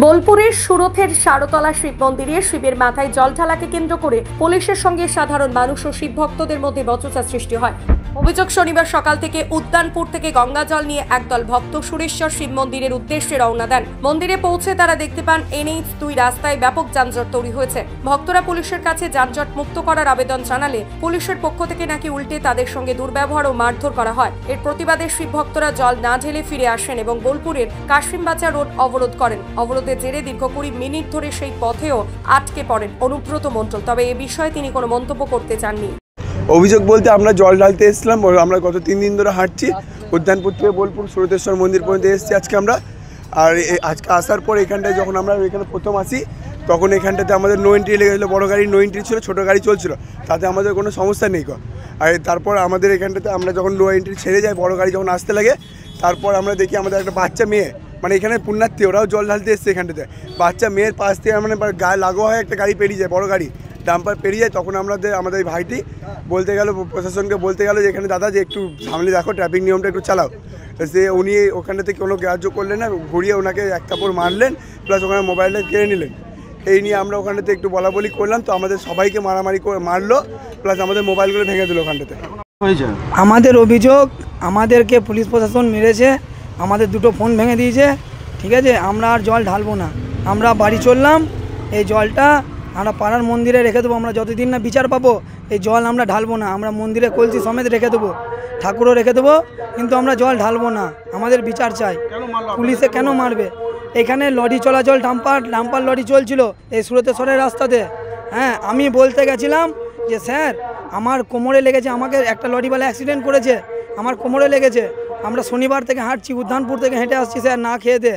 বোলপুরের সুরথের সারতলা শিব মন্দিরে শিবের মাথায় জল ঢালাকে কেন্দ্র করে পুলিশের সঙ্গে সাধারণ মানুষ ও শিব ভক্তদের মধ্যে বচসা সৃষ্টি হয়। অভিযোগ, শনিবার সকাল থেকে উদ্যানপুর থেকে গঙ্গা জল নিয়ে একদল ভক্ত সুরেশ্বর শিব মন্দিরের উদ্দেশ্যে রওনা দেন। মন্দিরে পৌঁছে তারা দেখতে পান NH2 রাস্তায় ব্যাপক যানজট তৈরি হয়েছে। ভক্তরা পুলিশের কাছে যানজট মুক্ত করার আবেদন জানালে পুলিশের পক্ষ থেকে নাকি উল্টে তাদের সঙ্গে দুর্ব্যবহার ও মারধর করা হয়। এর প্রতিবাদে শিব ভক্তরা জল না ঢেলে ফিরে আসেন এবং বোলপুরের কাশিমবাজার রোড অবরোধ করেন। অবরোধের জেরে দীর্ঘ 20 মিনিট ধরে সেই পথেও আটকে পড়েন অনুব্রত মণ্ডল। তবে এ বিষয়ে তিনি কোনো মন্তব্য করতে চাননি। অভিযোগ বলতে আমরা জল ঢালতে এসেছিলাম। আমরা গত 3 দিন ধরে হাঁটছি উদ্যানপুর থেকে বোলপুর সুরতেশ্বর মন্দির পর্যন্ত এসেছি আজকে আমরা। আর আজকে আসার পর এখানটায় যখন আমরা এখানে প্রথম আসি তখন এখানটাতে আমাদের নো এন্ট্রি লেগেছিলো। বড় গাড়ি নো এন্ট্রি ছিল, ছোটো গাড়ি চলছিল, তাতে আমাদের কোনো সমস্যা নেই। আর তারপর আমাদের এখানটাতে আমরা যখন নো এন্ট্রি ছেড়ে যাই, বড় গাড়ি যখন আসতে লাগে, তারপর আমরা দেখি আমাদের একটা বাচ্চা মেয়ে, মানে এখানে পুণ্যার্থী, ওরাও জল ঢালতে এসছে এখানটাতে। বাচ্চা মেয়ের পাশ থেকে মানে গায়ে লাগো হয় একটা গাড়ি পেরিয়ে যায়, বড় গাড়ি ডাম্পার পেরিয়ে যায়। তখন আমাদের ভাইটি বলতে গেল, প্রশাসনকে বলতে গেল যে এখানে দাদা যে একটু সামনে দেখো, ট্রাফিক নিয়মটা একটু চালাও। সে উনি ওখানে থেকে কোনো গ্রাহ্য করলেন না, ঘুরিয়ে ওনাকে এক কাপড় মারলেন, প্লাস ওখানে মোবাইলটা কেড়ে নিলেন। এই নিয়ে আমরা ওখানটাতে একটু বলাবলি করলাম, তো আমাদের সবাইকে মারামারি করে মারলো, প্লাস আমাদের মোবাইলগুলো ভেঙে দিল ওখানটাতে। আমাদের অভিযোগ, আমাদেরকে পুলিশ প্রশাসন মেরেছে, আমাদের দুটো ফোন ভেঙে দিয়েছে। ঠিক আছে, আমরা আর জল ঢালবো না, আমরা বাড়ি চললাম। এই জলটা আমরা পাড়ার মন্দিরে রেখে দেবো। আমরা যতদিন না বিচার পাবো এই জল আমরা ঢালবো না। আমরা মন্দিরে কলসি সমেত রেখে দেবো, ঠাকুরও রেখে দেবো, কিন্তু আমরা জল ঢালবো না। আমাদের বিচার চাই। পুলিশে কেন মারবে? এখানে লরি চলাচল, ডাম্পার লরি চলছিল এই সুরতেশ্বরের রাস্তাতে। হ্যাঁ, আমি বলতে গেছিলাম যে স্যার আমার কোমরে লেগেছে, আমাকে একটা লরিওয়ালা অ্যাক্সিডেন্ট করেছে, আমার কোমরে লেগেছে। আমরা শনিবার থেকে হাঁটছি, উদ্যানপুর থেকে হেঁটে আসছি স্যার, না খেয়ে দে।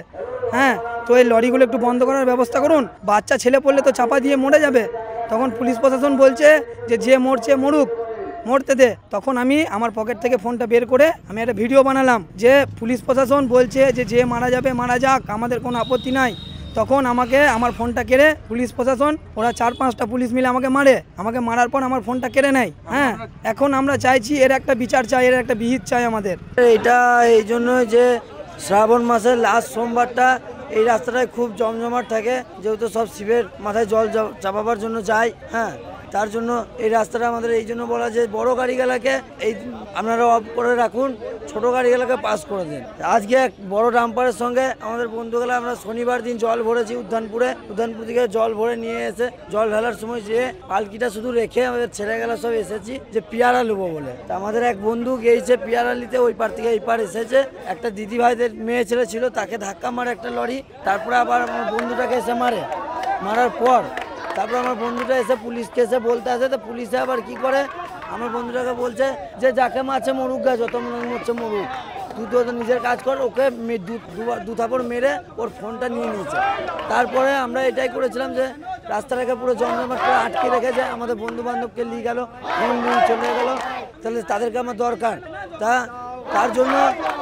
হ্যাঁ, তো এই লরিগুলো একটু বন্ধ করার ব্যবস্থা করুন। বাচ্চা ছেলে পড়লে তো চাপা দিয়ে মরে যাবে। তখন পুলিশ প্রশাসন বলছে যে মরছে মরুক, মরতে দে। তখন আমি আমার পকেট থেকে ফোনটা বের করে আমি একটা ভিডিও বানালাম যে পুলিশ প্রশাসন বলছে যে মারা যাবে মারা যাক, আমাদের কোনো আপত্তি নাই। তখন আমাকে আমার ফোনটা কেড়ে পুলিশ প্রশাসন, ওরা 4-5টা পুলিশ মিলে আমাকে মারার পর আমার ফোনটা কেড়ে নেয়। হ্যাঁ, এখন আমরা চাইছি এর একটা বিচার চাই, এর একটা বিহিত চাই আমাদের। এটা এই জন্য যে শ্রাবণ মাসের লাস্ট সোমবারটা এই রাস্তাটায় খুব জমজমাট থাকে, যেহেতু সব শিবের মাথায় জল চাপাবার জন্য যায়। হ্যাঁ, তার জন্য এই রাস্তাটা আমাদের এই জন্য বলা যে বড় গাড়িগুলোকে এই আপনারা অফ করে রাখুন, ছোট গাড়িগুলোকে পাস করে দেন। আজকে এক বড় ডাম্পারের সঙ্গে আমাদের বন্ধুগুলো আমরা শনিবার দিন জল ভরেছি উদ্যানপুর থেকে জল ভরে নিয়ে এসে জল ঢালার সময় যে পালকিটা শুধু রেখে আমাদের ছেলেগুলো সব এসেছি যে পেয়ারা নেবো বলে। তা আমাদের এক বন্ধু গিয়েছে পেয়ারা নিতে, ওই পার থেকে এই পার এসেছে। একটা দিদি ভাইদের মেয়ে ছেলে ছিল, তাকে ধাক্কা মারে একটা লরি। তারপরে আবার আমার বন্ধুটাকে এসে মারার পর তারপর আমার বন্ধুটা এসে পুলিশকে এসে বলতে আসে। তো পুলিশে আবার কি করে, আমার বন্ধুটাকে বলছে যে যাকে মারছে মরুক গা, যত মরছে মরুক, তুই তো নিজের কাজ কর। ওকে দু থাপড় মেরে ওর ফোনটা নিয়ে নিয়েছে। তারপরে আমরা এটাই করেছিলাম যে রাস্তাটাকে পুরো জমজমাট করে আটকে রেখেছে। আমাদের বন্ধু বান্ধবকে নিয়ে গেল, ফোন নিয়ে চলে গেল, তাহলে তাদেরকে আমার দরকার। তার জন্য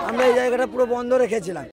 আমরা এই জায়গাটা পুরো বন্ধ রেখেছিলাম।